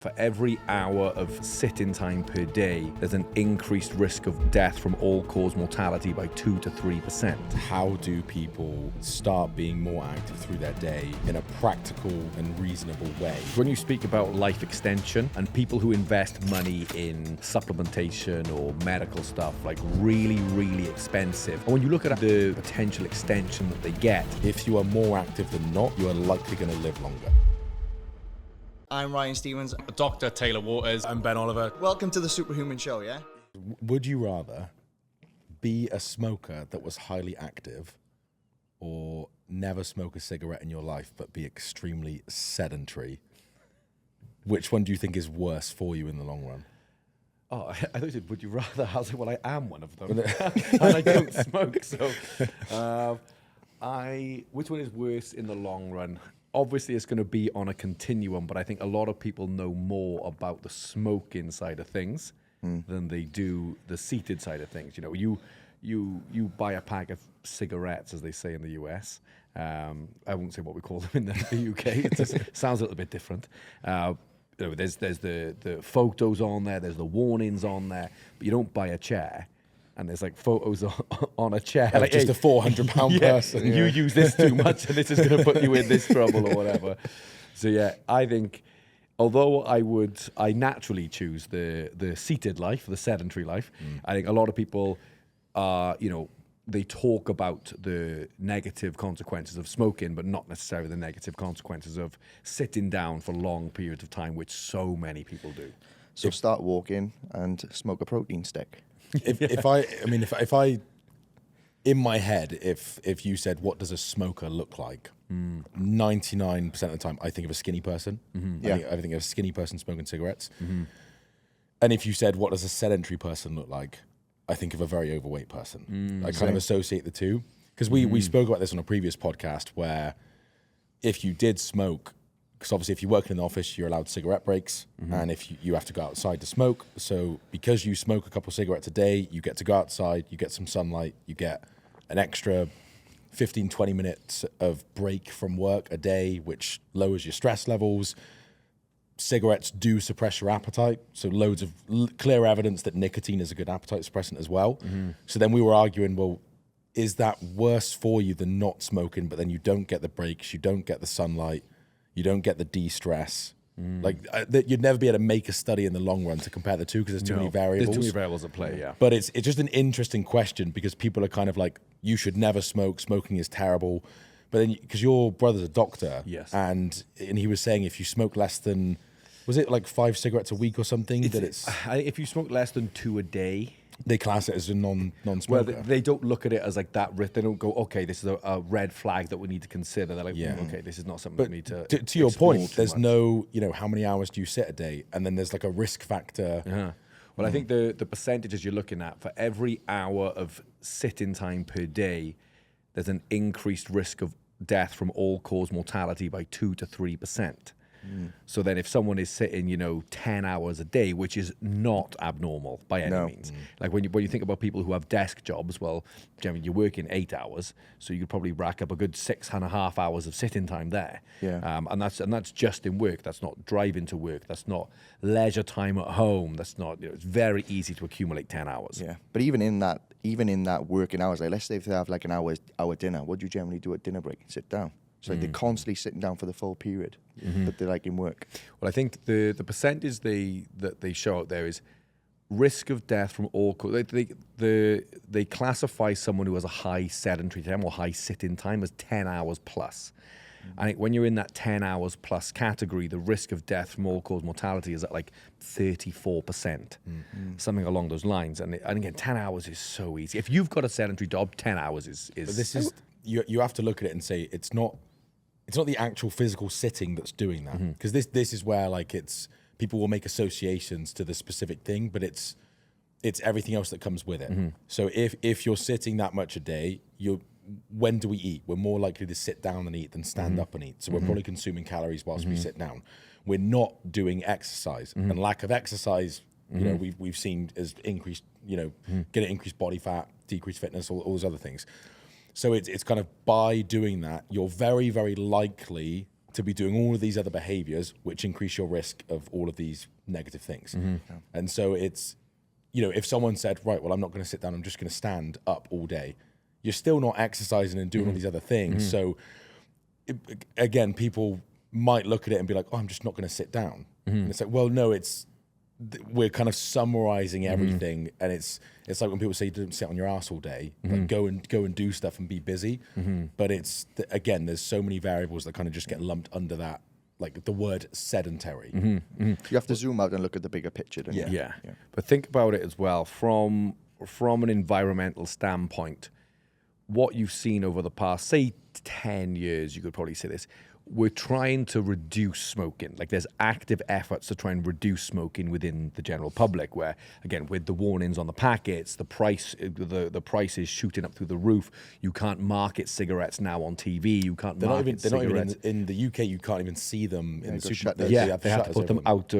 For every hour of sitting time per day, there's an increased risk of death from all-cause mortality by 2 to 3%. How do people start being more active through their day in a practical and reasonable way? When you speak about life extension and people who invest money in supplementation or medical stuff, like really expensive, and when you look at the potential extension that they get, If you are more active than not, you are likely going to live longer. I'm Ryan Stevens. Dr. Taylor Waters. I'm Ben Olliver. Welcome to the Superhuman Show, yeah? Would you rather be a smoker that was highly active or never smoke a cigarette in your life but be extremely sedentary? Which one do you think is worse for you in the long run? oh, I thought you said, would you rather? I was like, well, I am one of them, and I don't smoke, so which one is worse in the long run? Obviously, it's going to be on a continuum, but I think a lot of people know more about the smoking side of things than they do the seated side of things. You know, you buy a pack of cigarettes, as they say in the US. I won't say what we call them in the UK. It just sounds a little bit different. There's the photos on there, there's the warnings on there, but you don't buy a chair. And there's like photos on a chair. Like just a 400-pound person. You use this too much and this is going to put you in this trouble or whatever. So yeah, I think, although I naturally choose the seated life, the sedentary life, I think a lot of people they talk about the negative consequences of smoking, but not necessarily the negative consequences of sitting down for long periods of time, which so many people do. So start walking and smoke a protein stick. If I, in my head, if you said, what does a smoker look like? 99% of the time, I think of a skinny person. Yeah. I think of a skinny person smoking cigarettes. And if you said, what does a sedentary person look like? I think of a very overweight person. I kind of associate the two. Because we spoke about this on a previous podcast where if you did smoke, because obviously if you work in an office, you're allowed cigarette breaks, and if you have to go outside to smoke. So because you smoke a couple cigarettes a day, you get to go outside, you get some sunlight, you get an extra 15, 20 minutes of break from work a day, which lowers your stress levels. Cigarettes do suppress your appetite, so loads of clear evidence that nicotine is a good appetite suppressant as well. So then we were arguing, well, is that worse for you than not smoking, but then you don't get the breaks, you don't get the sunlight, you don't get the de-stress. You'd never be able to make a study in the long run to compare the two because there's too many variables. There's too many variables at play, yeah. But it's just an interesting question because people are kind of like, you should never smoke. Smoking is terrible. But then, because your brother's a doctor, yes, and he was saying if you smoke less than, was it like 5 cigarettes a week or something? If you smoke less than 2 a day, they class it as a non-smoker. Well, they don't look at it as like that risk. They don't go, okay, this is a red flag that we need to consider. They're like, okay, this is not something we need to. To your point, there's no, how many hours do you sit a day, and then there's like a risk factor. Well, I think the percentages you're looking at, for every hour of sitting time per day, there's an increased risk of death from all-cause mortality by 2 to 3%. So then if someone is sitting, 10 hours a day, which is not abnormal by any means. Like when you think about people who have desk jobs, well, generally you're working 8 hours, so you could probably rack up a good 6.5 hours of sitting time there. Yeah. And that's just in work. That's not driving to work. That's not leisure time at home. That's not, it's very easy to accumulate 10 hours. Yeah. But even in that working hours, like let's say if they have like an hour dinner, what do you generally do at dinner break? Sit down. So they're constantly sitting down for the full period that they're like in work. Well, I think the percentage that they show out there is risk of death from all. They classify someone who has a high sedentary time or high sitting time as 10 hours plus. I think when you're in that 10 hours plus category, the risk of death from all-cause mortality is at like 34%, something along those lines. And again, 10 hours is so easy. If you've got a sedentary job, 10 hours is. But this is you have to look at it and say it's not the actual physical sitting that's doing that, because this is where like people will make associations to the specific thing, but it's everything else that comes with it. So if you're sitting that much a day, when do we eat? We're more likely to sit down and eat than stand up and eat. So we're probably consuming calories whilst we sit down. We're not doing exercise, and lack of exercise, we've seen as increased, get increased body fat, decreased fitness, all those other things. So it's kind of by doing that, you're very, very likely to be doing all of these other behaviors, which increase your risk of all of these negative things. And so it's, you know, if someone said, right, well, I'm not going to sit down, I'm just going to stand up all day, you're still not exercising and doing all these other things. So again, people might look at it and be like, oh, I'm just not going to sit down. And it's like, well, no, we're kind of summarizing everything. And it's like when people say don't sit on your ass all day, like go and do stuff and be busy. But again, there's so many variables that kind of just get lumped under that, like the word sedentary. You have to zoom out and look at the bigger picture. Don't you? Yeah. But think about it as well from an environmental standpoint. What you've seen over the past, say, 10 years, you could probably say this, we're trying to reduce smoking. Like there's active efforts to try and reduce smoking within the general public where, again, with the warnings on the packets, the price is shooting up through the roof. You can't market cigarettes now on TV. You can't market cigarettes. They're not even in the UK, you can't even see them in the supermarket. Yeah, they have to put them out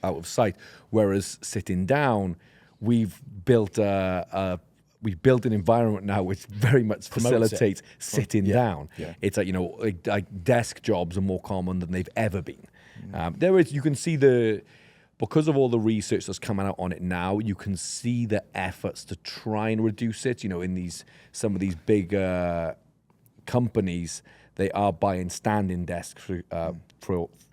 of sight. Whereas sitting down, we've built an environment now which very much facilitates sitting down. Yeah. It's like, you know, like desk jobs are more common than they've ever been. You can see because of all the research that's coming out on it now, you can see the efforts to try and reduce it. You know, in some of these big companies, they are buying standing desks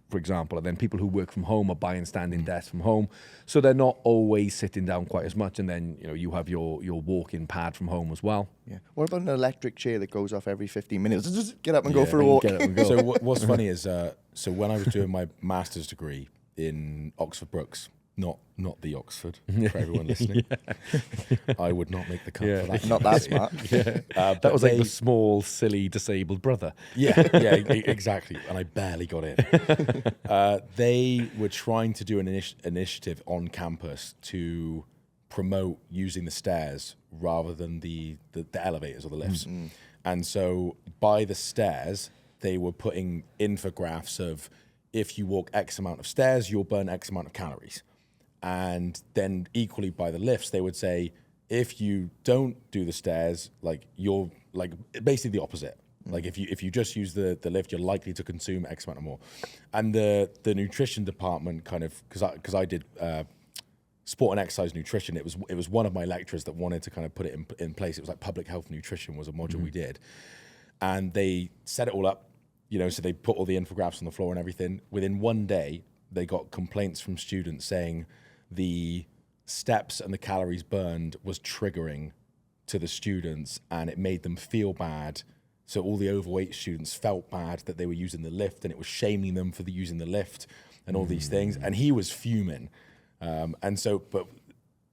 for example, and then people who work from home are buying standing desks from home, so they're not always sitting down quite as much. And then, you know, you have your walk-in pad from home as well. Yeah. What about an electric chair that goes off every 15 minutes? Just get up and go for a walk. Get up and go. So what's funny is, so when I was doing my master's degree in Oxford Brookes, not the Oxford, for everyone listening, I would not make the cut for that. Not that smart. That was like the small, silly, disabled brother. Exactly. And I barely got in. They were trying to do an initiative on campus to promote using the stairs rather than the elevators or the lifts. And so by the stairs, they were putting infographics of, if you walk X amount of stairs, you'll burn X amount of calories. And then equally by the lifts, they would say, if you don't do the stairs, like you're like basically the opposite. Like if you just use the lift, you're likely to consume X amount or more. And the nutrition department kind of, because I did sport and exercise nutrition, it was one of my lecturers that wanted to kind of put it in place. It was like public health nutrition was a module we did. And they set it all up, you know, so they put all the infographics on the floor and everything. Within one day, they got complaints from students saying the steps and the calories burned was triggering to the students, and it made them feel bad. So all the overweight students felt bad that they were using the lift, and it was shaming them for using the lift and all these things. And he was fuming. But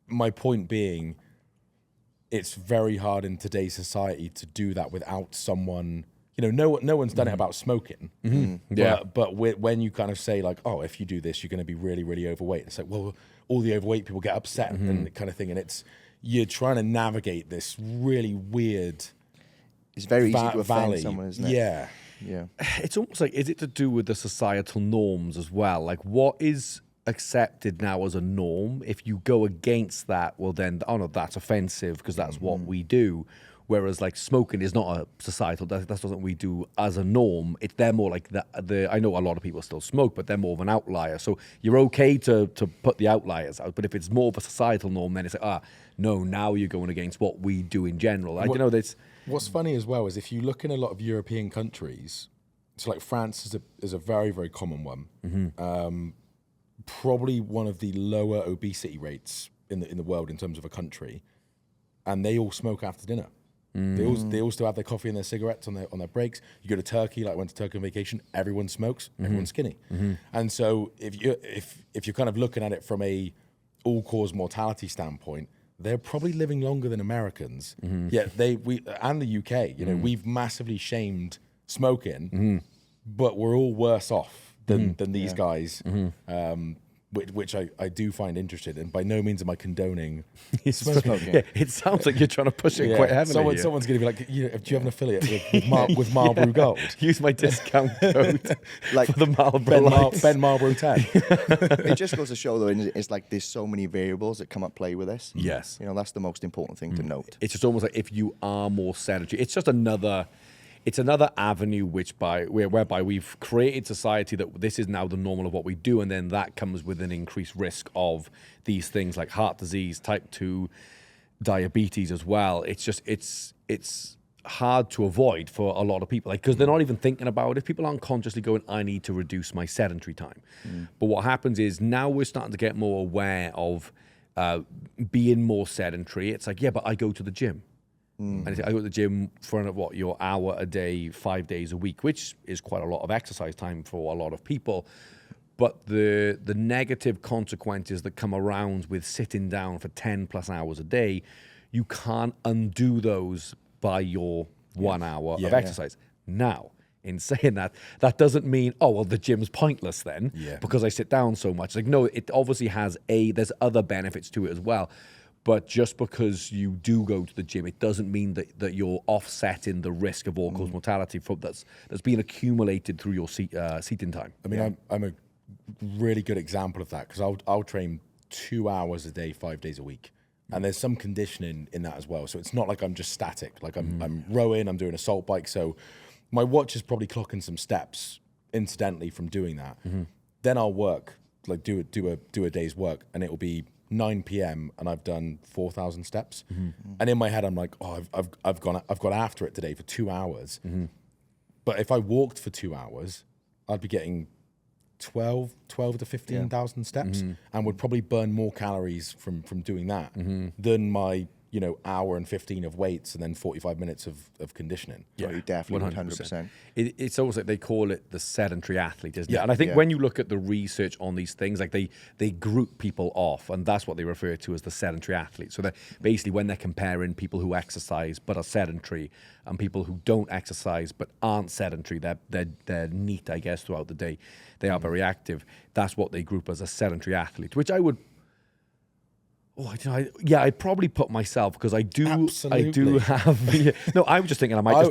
my point being, it's very hard in today's society to do that without someone, you know, no one's done it about smoking. But when you kind of say like, oh, if you do this, you're going to be really, really overweight. It's like, well, all the overweight people get upset and kind of thing. And you're trying to navigate this really weird. It's very easy to offend someone, isn't it? Yeah. It's almost like, is it to do with the societal norms as well? Like, what is accepted now as a norm? If you go against that, well then, oh no, that's offensive because that's what we do. Whereas like smoking is not a societal, that's something we do as a norm. They're more like I know a lot of people still smoke, but they're more of an outlier. So you're okay to put the outliers out, but if it's more of a societal norm, then it's like, no, now you're going against what we do in general. What's funny as well is if you look in a lot of European countries, so like France is a very, very common one. Probably one of the lower obesity rates in the world in terms of a country, and they all smoke after dinner. They all still have their coffee and their cigarettes on their breaks. You go to Turkey, like I went to Turkey on vacation, everyone smokes, everyone's skinny. And so if you're kind of looking at it from a all-cause mortality standpoint, they're probably living longer than Americans. Yet we and the UK, you know, we've massively shamed smoking, but we're all worse off than these guys. Which I do find interesting, and by no means am I condoning smoking. Yeah, it sounds like you're trying to push it quite heavily. Someone's going to be like, do you have an affiliate with Marlboro Gold? Use my discount code like for the Marlboro Ben Marlboro 10. It just goes to show, though, it's like there's so many variables that come at play with this. Yes. You know, that's the most important thing to note. It's just almost like if you are more sedentary, it's just another it's another avenue whereby we've created society that this is now the normal of what we do, and then that comes with an increased risk of these things like heart disease, type 2 diabetes as well. It's just it's hard to avoid for a lot of people, like, because they're not even thinking about it. People aren't consciously going, I need to reduce my sedentary time. But what happens is now we're starting to get more aware of being more sedentary. It's like, yeah, but I go to the gym. And I go to the gym for your hour a day, 5 days a week, which is quite a lot of exercise time for a lot of people. But the negative consequences that come around with sitting down for 10 plus hours a day, you can't undo those by your 1 hour of exercise. Now, in saying that, that doesn't mean, oh, well, the gym's pointless then because I sit down so much. Like, no, it obviously has there's other benefits to it as well. But just because you do go to the gym, it doesn't mean that you're offsetting the risk of all-cause mortality that's been accumulated through your seating time. I mean, I'm a really good example of that, because I'll train 2 hours a day, 5 days a week. And there's some conditioning in that as well. So it's not like I'm just static. Like I'm rowing, I'm doing assault bike. So my watch is probably clocking some steps incidentally from doing that. Then I'll work, like do a day's work, and it will be 9 p.m. and I've done 4,000 steps. And in my head, I'm like, oh, I've gone after it today for 2 hours. But if I walked for 2 hours, I'd be getting 12 to 15,000 steps, and would probably burn more calories from doing that than my hour and 15 of weights and then 45 minutes of conditioning. Yeah, you definitely 100%. It's almost like they call it the sedentary athlete, isn't it? And I think when you look at the research on these things, like they group people off, and that's what they refer to as the sedentary athlete. So that basically when they're comparing people who exercise but are sedentary and people who don't exercise but aren't sedentary, they're neat, I guess, throughout the day. They are very active. That's what they group as a sedentary athlete, which I would. I'd probably put myself, because I do have. No, I was just thinking I might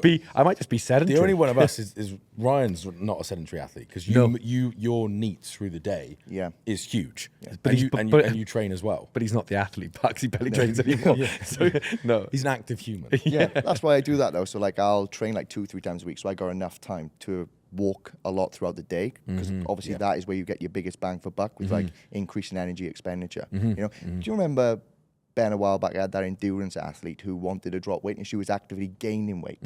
just be sedentary. The only one of us is Ryan's not a sedentary athlete, because your neat through the day is huge, and you train as well. But he's not the athlete, because he barely trains anymore. So, no, he's an active human. Yeah, that's why I do that though. So like I'll train like 2-3 times a week, so I got enough time to walk a lot throughout the day, because obviously that is where you get your biggest bang for buck with like increasing energy expenditure. Do you remember Ben a while back had that endurance athlete who wanted to drop weight and she was actively gaining weight?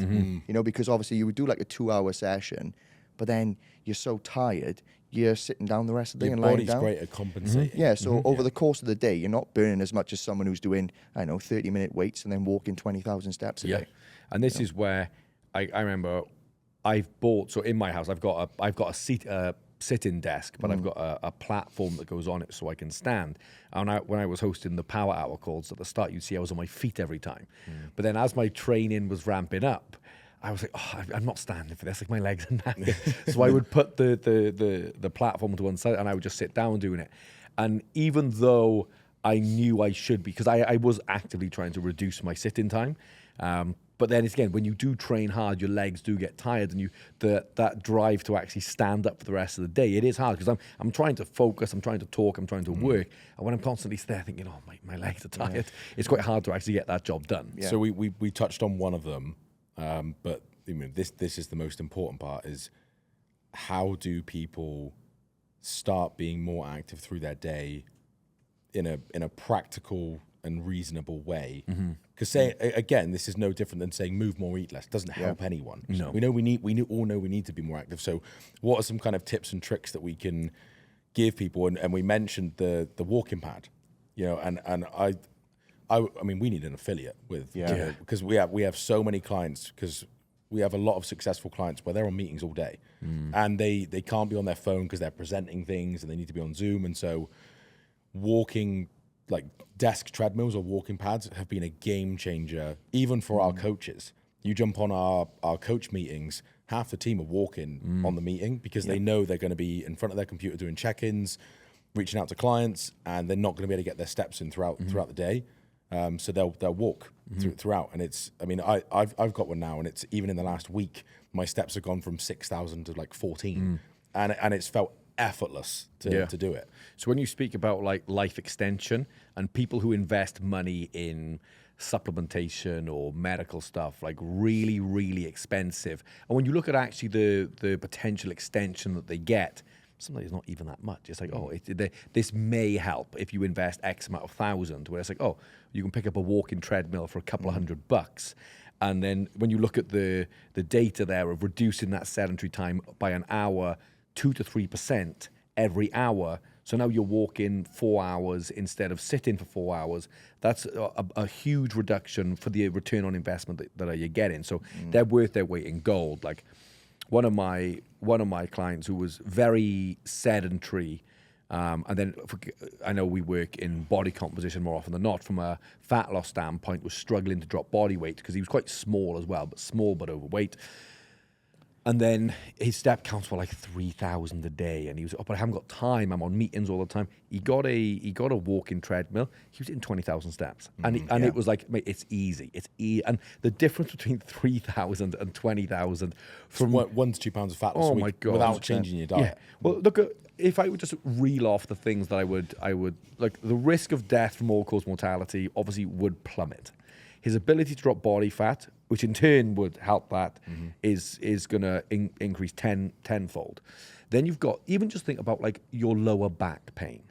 Because obviously you would do like a 2-hour session, but then you're so tired you're sitting down the rest of the day and lying down. Your body's great at compensating. Yeah, so over the course of the day you're not burning as much as someone who's doing 30-minute weights and then walking 20,000 steps a day. And this is where I remember I've bought, so in my house, I've got a sit-in desk, but I've got a platform that goes on it so I can stand. And when I was hosting the Power Hour calls at the start, you'd see I was on my feet every time. But then as my training was ramping up, I was like, oh, I'm not standing for this. Like, my legs are knackered. So I would put the platform to one side and I would just sit down doing it. And even though I knew I should be, because I was actively trying to reduce my sit-in time, but then it's, again, when you do train hard, your legs do get tired, and that drive to actually stand up for the rest of the day, it is hard, because I'm trying to focus, I'm trying to talk, I'm trying to work, and when I'm constantly there thinking, oh, my legs are tired, it's quite hard to actually get that job done. Yeah. So we touched on one of them, but this is the most important part, is how do people start being more active through their day in a practical and reasonable way? Because again, this is no different than saying move more, eat less. It doesn't help anyone. No. We all know we need to be more active. So what are some kind of tips and tricks that we can give people? And we mentioned the walking pad, and I mean, we need an affiliate with, because we have so many clients, because we have a lot of successful clients where they're on meetings all day and they can't be on their phone because they're presenting things and they need to be on Zoom. And so walking, like desk treadmills or walking pads, have been a game changer, even for our coaches. You jump on our coach meetings, half the team are walking on the meeting, because they know they're going to be in front of their computer doing check-ins, reaching out to clients, and they're not going to be able to get their steps in throughout the day. So they'll walk throughout. And it's, I mean, I've got one now, and it's, even in the last week, my steps have gone from 6,000 to like 14, and it's felt effortless to do it. So when you speak about like life extension and people who invest money in supplementation or medical stuff, like really, really expensive. And when you look at actually the potential extension that they get, sometimes it's not even that much. It's like, this may help if you invest X amount of thousand, where it's like, oh, you can pick up a walking treadmill for a couple of $100. And then when you look at the data there of reducing that sedentary time by an hour, 2 to 3% every hour. So now you're walking 4 hours instead of sitting for 4 hours. That's a huge reduction for the return on investment that you're getting. So they're worth their weight in gold. Like one of my clients who was very sedentary, and then I know we work in body composition more often than not. From a fat loss standpoint, was struggling to drop body weight because he was quite small as well, but overweight. And then his step counts were like 3,000 a day, and he was, but I haven't got time. I'm on meetings all the time. He got a walking treadmill. He was hitting 20,000 steps, and it was like, mate, it's easy. And the difference between 3,000 and 20,000 from 1 to 2 pounds of fat loss a week, my God, without changing your diet. Yeah. Well, look, if I would just reel off the things that I would like, the risk of death from all-cause mortality obviously would plummet. His ability to drop body fat, which in turn would help that, is going to increase tenfold. Then you've got, even just think about like your lower back pain.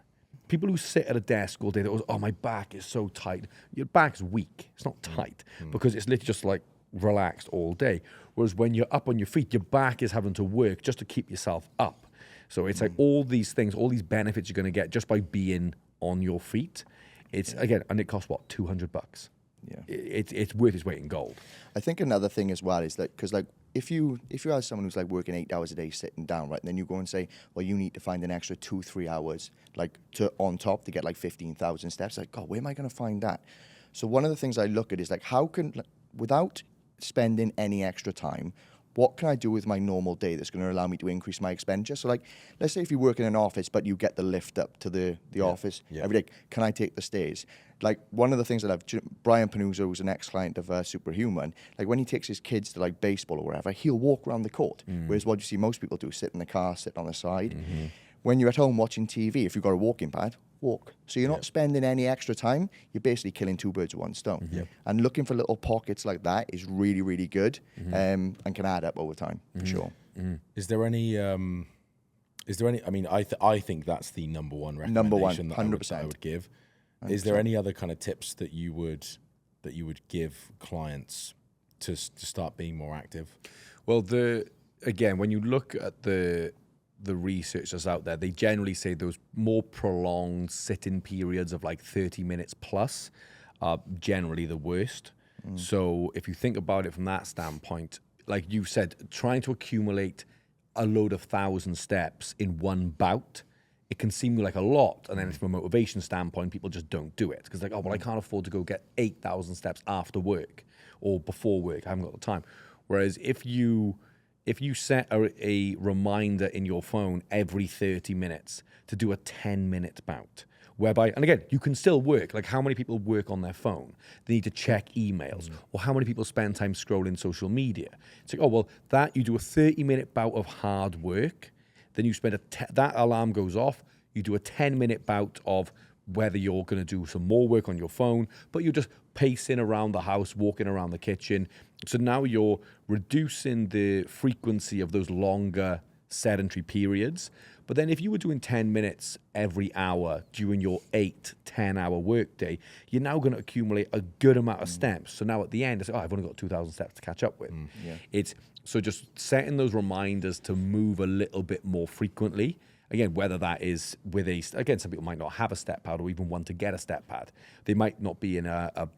People who sit at a desk all day, they go, oh, my back is so tight. Your back's weak. It's not tight because it's literally just like relaxed all day. Whereas when you're up on your feet, your back is having to work just to keep yourself up. So it's like all these things, all these benefits you're going to get just by being on your feet. It's again, and it costs what, $200? Yeah, it's worth its weight in gold. I think another thing as well is that, because like if you have someone who's like working 8 hours a day sitting down, right, and then you go and say, well, you need to find an extra 2-3 hours like to on top to get like 15,000 steps. Like, God, where am I going to find that? So one of the things I look at is like, how can, without spending any extra time, what can I do with my normal day that's going to allow me to increase my expenditure? So like, let's say if you work in an office, but you get the lift up to the office every day, can I take the stairs? Like one of the things that Brian Panuzzo, who's an ex-client of Superhuman, like when he takes his kids to like baseball or wherever, he'll walk around the court. Whereas what you see most people do, sit in the car, sit on the side. When you're at home watching TV, if you've got a walking pad, walk. So you're not spending any extra time. You're basically killing 2 birds with 1 stone. And looking for little pockets like that is really, really good, and can add up over time, for sure. Is there any? I mean, I think that's the number one recommendation that 100%. I would give. 100%. Is there any other kind of tips that you would give clients to start being more active? Well, again, when you look at the research that's out there, they generally say those more prolonged sit-in periods of like 30 minutes plus are generally the worst. So if you think about it from that standpoint, like you said, trying to accumulate a load of 1,000 steps in one bout, it can seem like a lot. And then from a motivation standpoint, people just don't do it because like, oh, well, I can't afford to go get 8,000 steps after work or before work. I haven't got the time. Whereas if you set a reminder in your phone every 30 minutes to do a 10-minute bout, whereby, and again, you can still work. Like how many people work on their phone? They need to check emails. Or how many people spend time scrolling social media? It's like, oh, well, you do a 30-minute bout of hard work, then you spend that alarm goes off, you do a 10-minute bout of whether you're going to do some more work on your phone, but you're just pacing around the house, walking around the kitchen. So now you're reducing the frequency of those longer sedentary periods. But then if you were doing 10 minutes every hour during your 8-10 hour workday, you're now going to accumulate a good amount of steps. So now at the end, it's like, I've only got 2,000 steps to catch up with. So just setting those reminders to move a little bit more frequently. Again, whether that is with some people might not have a step pad or even want to get a step pad. They might not be in a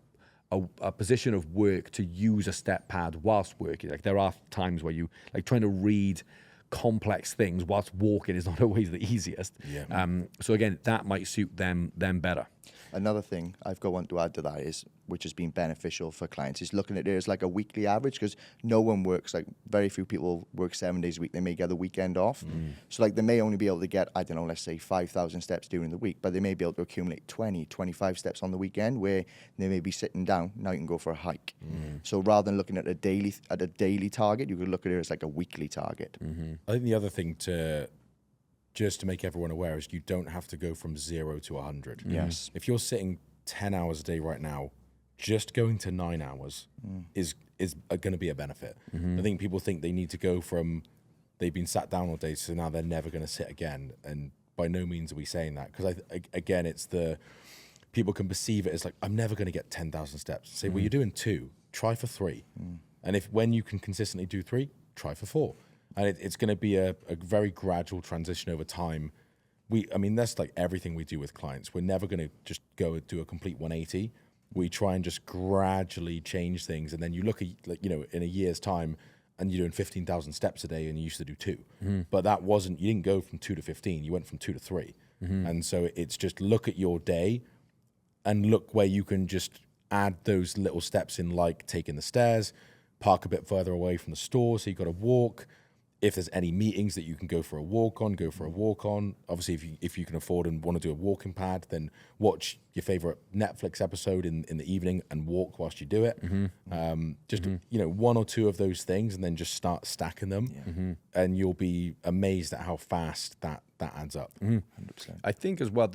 position of work to use a step pad whilst working. Like there are times where you like trying to read complex things whilst walking is not always the easiest. So again, that might suit them better. Another thing I've got one to add to that is, which has been beneficial for clients, is looking at it as like a weekly average, because no one works, like very few people work 7 days a week. They may get the weekend off. So like they may only be able to get, I don't know, let's say 5,000 steps during the week, but they may be able to accumulate 20, 25 steps on the weekend where they may be sitting down. Now you can go for a hike. So rather than looking at a daily target, you could look at it as like a weekly target. I think the other thing just to make everyone aware is you don't have to go from 0 to 100. Yes. If you're sitting 10 hours a day right now, just going to 9 hours is going to be a benefit. I think people think they need to go from they've been sat down all day, so now they're never going to sit again. And by no means are we saying that, because again, it's people can perceive it as like, I'm never going to get 10,000 steps. Say, well, you're doing 2, try for 3. And when you can consistently do 3, try for 4. And it's going to be a very gradual transition over time. I mean, that's like everything we do with clients. We're never going to just go and do a complete 180. We try and just gradually change things. And then you look at, like, you know, in a year's time, and you're doing 15,000 steps a day and you used to do 2. But you didn't go from 2 to 15, you went from 2 to 3. And so it's just look at your day and look where you can just add those little steps in, like taking the stairs, park a bit further away from the store, so you've got to walk. If there's any meetings that you can go for a walk on, go for a walk on. Obviously, if you can afford and want to do a walking pad, then watch your favorite Netflix episode in the evening and walk whilst you do it. Just you know, 1 or 2 of those things, and then just start stacking them, and you'll be amazed at how fast that adds up. 100%. I think as well,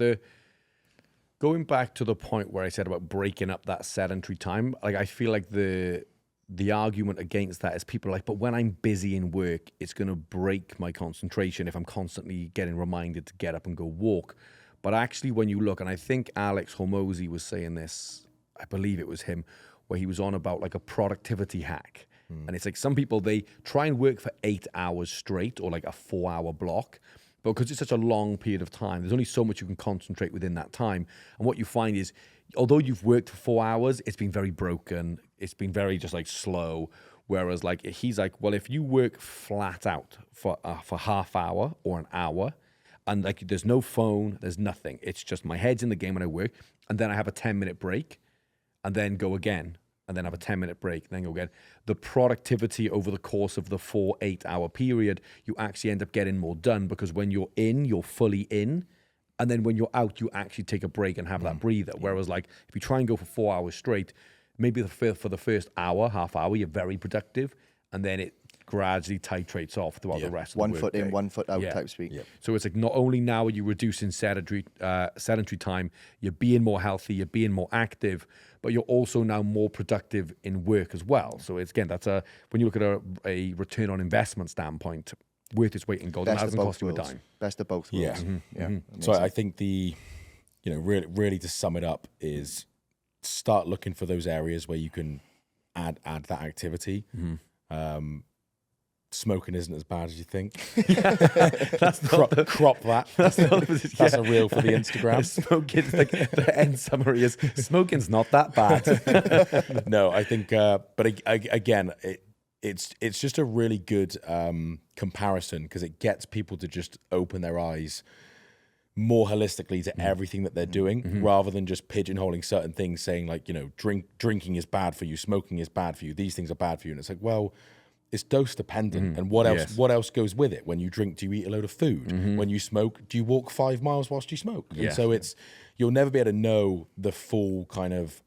going back to the point where I said about breaking up that sedentary time, like I feel like the argument against that is people are like, but when I'm busy in work, it's going to break my concentration if I'm constantly getting reminded to get up and go walk. But actually, when you look, and I think Alex Hormozy was saying this, I believe it was him, where he was on about like a productivity hack. And it's like some people, they try and work for 8 hours straight or like a 4-hour block. But because it's such a long period of time, there's only so much you can concentrate within that time. And what you find is, although you've worked for 4 hours, it's been very broken. It's been very just like slow. Whereas like he's like, well, if you work flat out for half hour or an hour, and like there's no phone, there's nothing. It's just my head's in the game when I work, and then I have a 10-minute break, and then go again, and then have a 10-minute break, then go again. The productivity over the course of the 4 8-hour period, you actually end up getting more done, because when you're in, you're fully in. And then when you're out, you actually take a break and have that breather. Whereas like if you try and go for 4 hours straight, maybe for the first hour, half hour, you're very productive. And then it gradually titrates off throughout the rest of the One work foot in, day. 1 foot out type speak. So it's like not only now are you reducing sedentary time, you're being more healthy, you're being more active, but you're also now more productive in work as well. So it's, again, that's when you look at a return on investment standpoint, worth its weight in gold. It hasn't cost you a dime. Best of both worlds. So I think really to sum it up is start looking for those areas where you can add that activity. Smoking isn't as bad as you think. That's not crop that. That's a reel for the Instagram. Smoking, like the end summary is smoking's not that bad. No, I think, but again, it's just a really good comparison, because it gets people to just open their eyes more holistically to everything that they're doing, rather than just pigeonholing certain things, saying like, you know, drinking is bad for you, smoking is bad for you, these things are bad for you. And it's like, well, it's dose dependent. And what else? What else goes with it? When you drink, do you eat a load of food? When you smoke, do you walk 5 miles whilst you smoke? And so you'll never be able to know the full kind of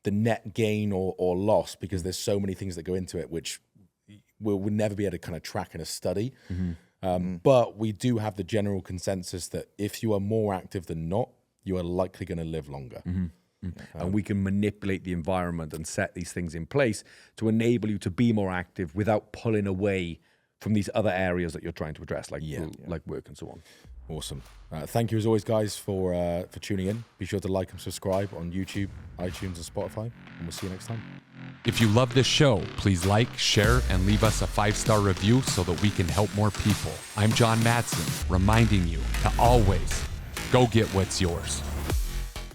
the net gain or loss, because there's so many things that go into it, which we'll never be able to kind of track in a study. But we do have the general consensus that if you are more active than not, you are likely going to live longer. And we can manipulate the environment and set these things in place to enable you to be more active without pulling away from these other areas that you're trying to address, like work and so on. Awesome. Thank you as always, guys, for tuning in. Be sure to like and subscribe on YouTube, iTunes, and Spotify, and we'll see you next time. If you love this show, please like, share, and leave us a 5-star review so that we can help more people. I'm John Madsen, reminding you to always go get what's yours.